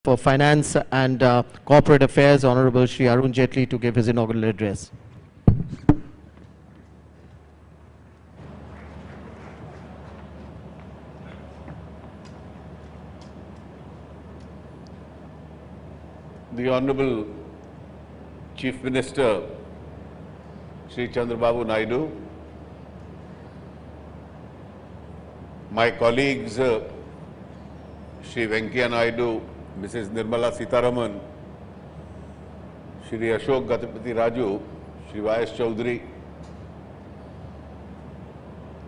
for Finance and Corporate Affairs, Honorable Shri Arun Jaitly, to give his inaugural address. The Honorable Chief Minister, Shri Chandrababu Naidu, my colleagues, Shri Venkaiah Naidu, Mrs. Nirmala Sitharaman, Shri Ashok Gatapati Raju, Shri Y.S. Chaudhary,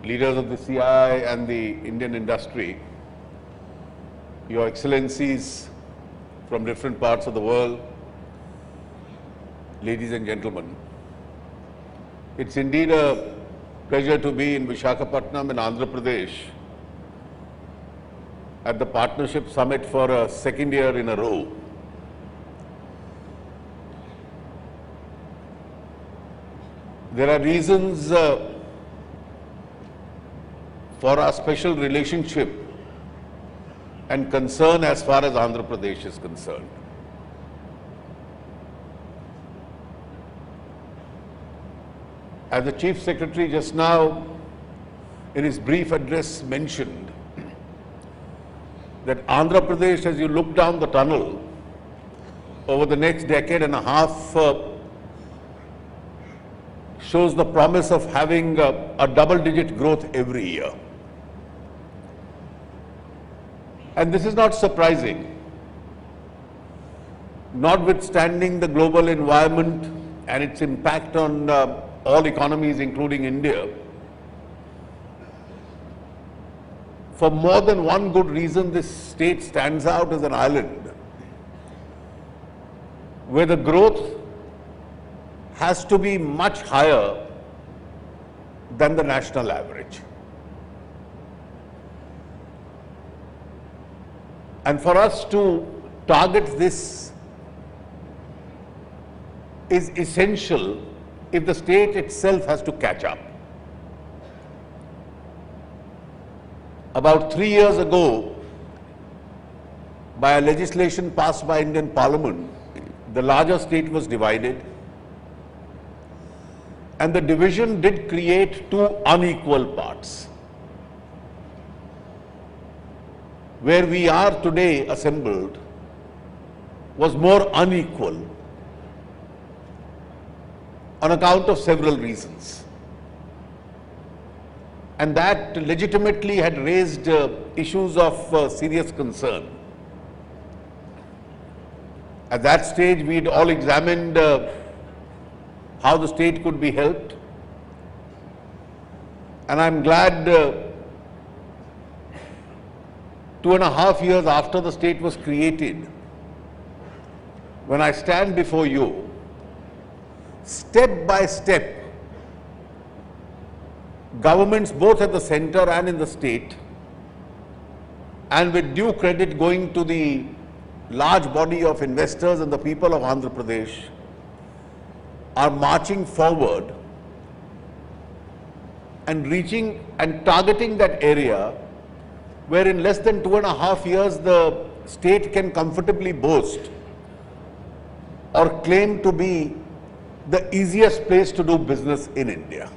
leaders of the CII and the Indian industry, Your Excellencies from different parts of the world, ladies and gentlemen. It's indeed a pleasure to be in Visakhapatnam in Andhra Pradesh at the Partnership Summit for a second year in a row. There are reasons for our special relationship and concern as far as Andhra Pradesh is concerned. As the Chief Secretary just now in his brief address mentioned, that Andhra Pradesh, as you look down the tunnel over the next decade and a half, shows the promise of having a double-digit growth every year. And this is not surprising, notwithstanding the global environment and its impact on all economies, including India. For more than one good reason, this state stands out as an island where the growth has to be much higher than the national average. And for us to target this is essential if the state itself has to catch up. About 3 years ago, by a legislation passed by Indian Parliament, the larger state was divided, and the division did create two unequal parts. Where we are today assembled was more unequal on account of several reasons. And that legitimately had raised issues of serious concern. At that stage, we had all examined how the state could be helped. And I'm glad 2.5 years after the state was created, when I stand before you, step by step, governments both at the center and in the state, and with due credit going to the large body of investors and the people of Andhra Pradesh, are marching forward and reaching and targeting that area where in less than 2.5 years the state can comfortably boast or claim to be the easiest place to do business in India.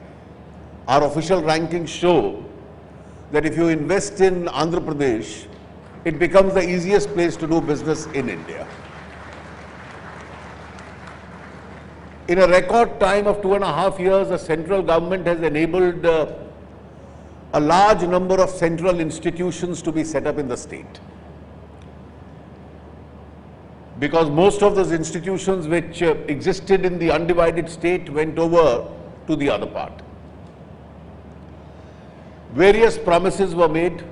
Our official rankings show that if you invest in Andhra Pradesh, it becomes the easiest place to do business in India. In a record time of 2.5 years, the central government has enabled a large number of central institutions to be set up in the state. Because most of those institutions which existed in the undivided state went over to the other part. Various promises were made,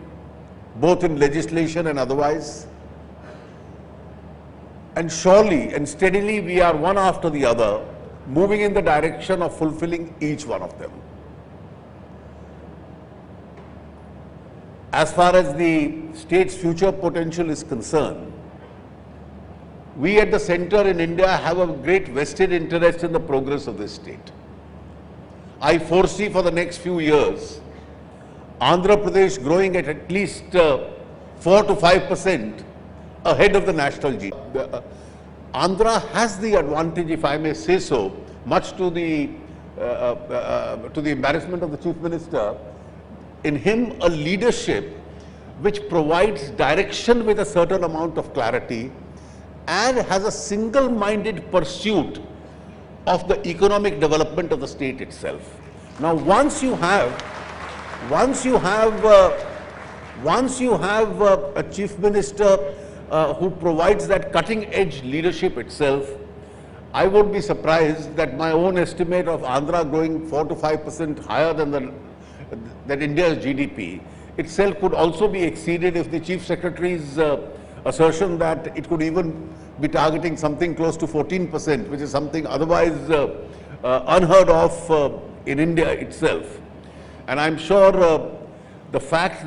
both in legislation and otherwise. And surely and steadily we are one after the other moving in the direction of fulfilling each one of them. As far as the state's future potential is concerned, we at the center in India have a great vested interest in the progress of this state. I foresee for the next few years Andhra Pradesh growing at least 4 to 5% ahead of the national GDP. Andhra has the advantage, if I may say so, much to the embarrassment of the Chief Minister, in him a leadership which provides direction with a certain amount of clarity and has a single-minded pursuit of the economic development of the state itself. Now, once you have a Chief Minister who provides that cutting-edge leadership itself, I would be surprised that my own estimate of Andhra growing 4 to 5% higher than India's GDP itself could also be exceeded if the Chief Secretary's assertion that it could even be targeting something close to 14%, which is something otherwise unheard of in India itself. And I'm sure the fact